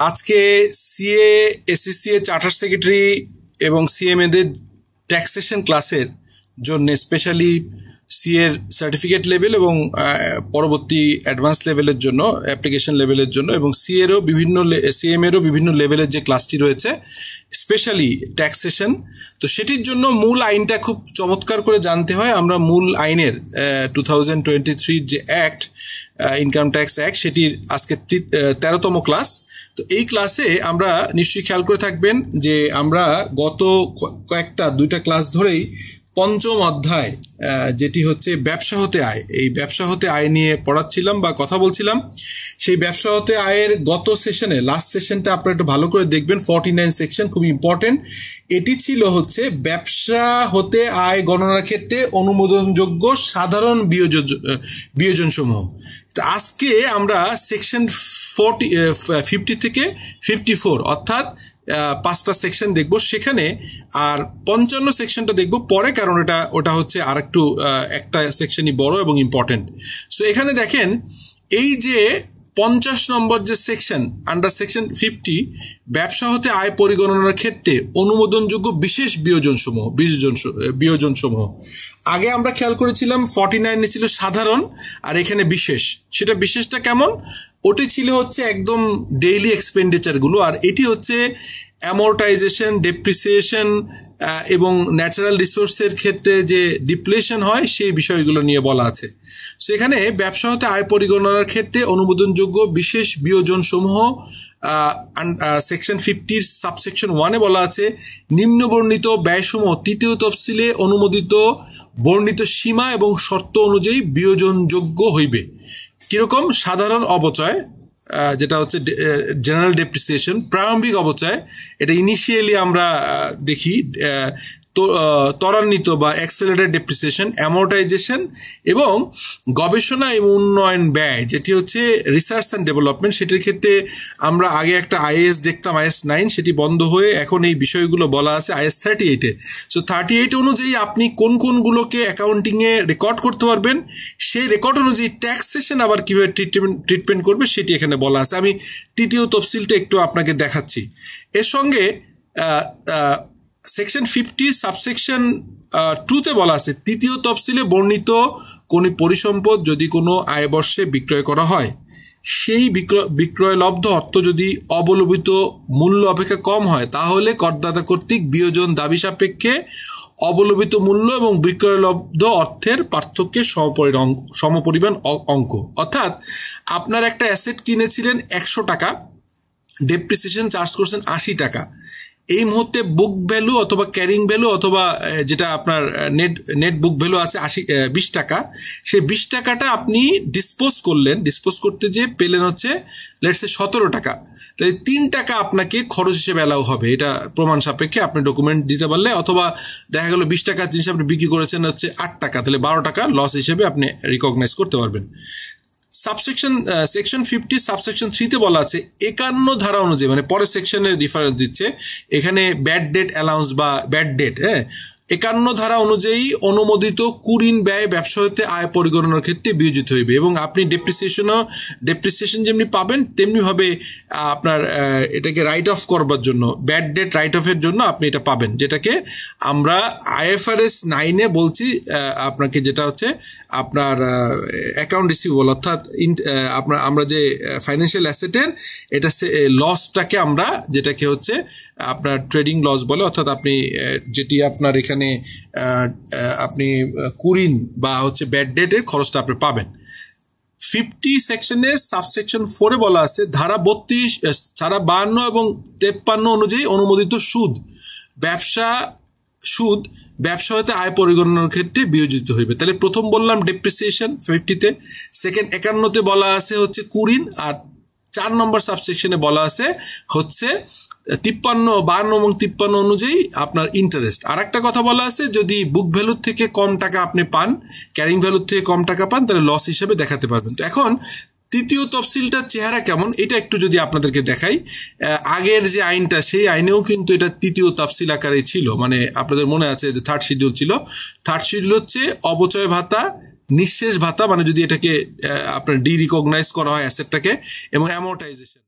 আজকে CA SSC charter secretary এবং সিএমএদের taxation ক্লাসের জন্য স্পেশালি সিএর সার্টিফিকেট লেভেল এবং পরবর্তী অ্যাডভান্স লেভেলের জন্য অ্যাপ্লিকেশন লেভেলের জন্য এবং সিএমএরও বিভিন্ন লেভেলের যে ক্লাসটি রয়েছে স্পেশালি ট্যাক্সেশন, তো সেটির জন্য মূল আইনটা খুব চমৎকার করে জানতে হয়। আমরা মূল আইনের 2023 যে অ্যাক্ট, ইনকাম ট্যাক্স অ্যাক্ট, সেটির আজকে 13তম ক্লাস। তো এই ক্লাসে আমরা নিশ্চয়ই খেয়াল করে থাকবেন যে আমরা গত দুইটা ক্লাস ধরেই পঞ্চম অধ্যায় যেটি হচ্ছে ব্যবসা হতে আয়, এই ব্যবসা হতে আয় নিয়ে পড়াচ্ছিলাম বা কথা বলছিলাম। সেই ব্যবসা হতে আয়ের গত সেশনে, লাস্ট সেশনটা আপনারা একটু ভালো করে দেখবেন, 49 সেকশন, খুব ইম্পর্টেন্ট। এটি ছিল হচ্ছে ব্যবসা হতে আয় গণনার ক্ষেত্রে অনুমোদনযোগ্য সাধারণ বিয়োজন সমূহ। তো আজকে আমরা সেকশন 50 থেকে 54 অর্থাৎ 5টা সেকশন দেখব সেখানে, আর 55 সেকশনটা দেখব পরে, কারণ ওটা হচ্ছে আর একটা সেকশনই বড় এবং ইম্পর্টেন্ট। সো এখানে দেখেন এই যে 50 নম্বর যে সেকশন, আন্ডার সেকশন 50, ব্যবসা হতে আয় পরিগণনার ক্ষেত্রে অনুমোদনযোগ্য বিশেষ বিয়োজন সমূহ। আগে আমরা খেয়াল করেছিলাম 49 ছিল সাধারণ আর এখানে বিশেষ। সেটা বিশেষটা কেমন? ওটি ছিল হচ্ছে একদম ডেইলি এক্সপেন্ডিচারগুলো, আর এটি হচ্ছে অ্যামorটাইজেশন, ডেপ্রিসিয়েশন এবং ন্যাচারাল রিসোর্সের ক্ষেত্রে যে ডিপ্লেশন হয় সেই বিষয়গুলো নিয়ে বলা আছে। সো এখানে ব্যবসা হতে আয় পরিগণনার ক্ষেত্রে অনুমোদনযোগ্য বিশেষ বিয়োজন সমূহ সেকশন 50 সাবসেকশন 1-এ বলা আছে, নিম্নবর্ণিত ব্যয়সমূহ তৃতীয় তফসিলে অনুমোদিত বর্ণিত সীমা এবং শর্ত অনুযায়ী বিয়োজনযোগ্য হইবে। কিরকম? সাধারণ অবচয়, যেটা হচ্ছে জেনারেল ডেপ্রিসিয়েশন, প্রারম্ভিক অবচয়, এটা ইনিশিয়ালি আমরা দেখি, ত্বরান্বিত বা অ্যাক্সেলারেটেড ডেপ্রিসিয়েশন, অ্যামorটাইজেশন এবং গবেষণা এবং উন্নয়ন ব্যয় যেটি হচ্ছে রিসার্চ অ্যান্ড ডেভেলপমেন্ট। সেটির ক্ষেত্রে আমরা আগে একটা আইএস দেখতাম, IAS 9, সেটি বন্ধ হয়ে এখন এই বিষয়গুলো বলা আছে IAS 38-এ। সো 38 অনুযায়ী আপনি কোনগুলোকে অ্যাকাউন্টিংয়ে রেকর্ড করতে পারবেন, সেই রেকর্ড অনুযায়ী ট্যাক্সেশন আবার কীভাবে ট্রিটমেন্ট করবে সেটি এখানে বলা আছে। আমি তৃতীয় তফসিলটা একটু আপনাকে দেখাচ্ছি। এর সঙ্গে সেকশন 50 সাবসেকশন 2-তে বলা আছে, তৃতীয় তফসিলে বর্ণিত কোন পরিসম্পদ যদি কোনো আয়বর্ষে বিক্রয় করা হয়, সেই বিক্রয়লব্ধ অর্থ যদি অবলম্বিত মূল্য অপেক্ষা কম হয়, তাহলে করদাতা কর্তৃক বিয়োজন দাবি সাপেক্ষে অবলম্বিত মূল্য এবং বিক্রয়লব্ধ অর্থের পার্থক্যের সমপরিমাণ অঙ্ক। অর্থাৎ আপনার একটা অ্যাসেট কিনেছিলেন 100 টাকা, ডেপ্রিসিয়েশন চার্জ করছেন 80 টাকা। এই মুহূর্তে বুক ভ্যালু অথবা ক্যারিং ভ্যালু অথবা যেটা আপনার নেট বুক ভ্যালু আছে 20 টাকা, সেই 20 টাকাটা আপনি ডিসপোজ করতে যে পেলেন হচ্ছে লেটস সে 17 টাকা। তাহলে 3 টাকা আপনাকে খরচ হিসেবে অ্যালাউ হবে, এটা প্রমাণ সাপেক্ষে আপনি ডকুমেন্ট দিতে পারলে, অথবা দেখা গেল 20 টাকার জিনিস আপনি বিক্রি করেছেন হচ্ছে 8 টাকা, তাহলে 12 টাকা লস হিসেবে আপনি রিকগনাইজ করতে পারবেন। সেকশন 50 সাবসেকশন 3-তে বলা আছে 51 ধারা অনুযায়ী, মানে পরের সেকশনের রেফারেন্স দিচ্ছে এখানে, ব্যাড ডেট অ্যালাউন্স বা ব্যাড ডেট, 51 ধারা অনুযায়ী অনুমোদিত কুঋণ ব্যয় ব্যবসা হতে আয় পরিগণনার ক্ষেত্রে বিয়োজিত হইবে এবং আপনি ডেপ্রিসিয়েশন যেমনি পাবেন তেমনিভাবে আপনার এটাকে রাইট অফ করবার জন্য, ব্যাড ডেট রাইট অফের জন্য আপনি এটা পাবেন, যেটাকে আমরা IFRS 9-এ বলছি আপনাকে, যেটা হচ্ছে আপনার অ্যাকাউন্ট রিসিভেবল, অর্থাৎ আমরা যে ফাইন্যান্সিয়াল অ্যাসেটের এটা লসটাকে আমরা, যেটাকে হচ্ছে আপনার ট্রেডিং লস বলে, অর্থাৎ আপনি যেটি আপনার এখানে আপনি কুঋণ বা হচ্ছে ব্যাড ডেটের খরচটা আপনি পাবেন। 50 সেকশনের সাবসেকশন 4-এ বলা আছে, ধারা 32, ধারা 52 এবং 53 অনুযায়ী অনুমোদিত ব্যবসা হতে আয় পরিগণনার ক্ষেত্রে বিয়োজিত হইবে। তাহলে প্রথম বললাম ডেপ্রিসিয়েশন 50-তে, সেকেন্ড 51-তে বলা আছে হচ্ছে কুঋণ, আর 4 নম্বর সাবসেকশনে বলা আছে হচ্ছে 52 এবং 53 অনুযায়ী আপনার ইন্টারেস্ট। আর একটা কথা বলা আছে, যদি বুক ভ্যালুর থেকে কম টাকা আপনি পান, ক্যারিং ভ্যালুর থেকে কম টাকা পান, তাহলে লস হিসেবে দেখাতে পারবেন। তো এখন তৃতীয় তফসিলটার চেহারা কেমন এটা একটু যদি আপনাদেরকে দেখাই, আগের যে আইনটা সেই আইনেও কিন্তু এটা তৃতীয় তফসিল আকারে ছিল, মানে আপনাদের মনে আছে যে থার্ড শিডিউল ছিল। থার্ড শিডিউল হচ্ছে অবচয় ভাতা, নিঃশেষ ভাতা, মানে যদি এটাকে আপনার রিকগনাইজ করা হয় অ্যাসেটটাকে, এবং অ্যামorটাইজেশন।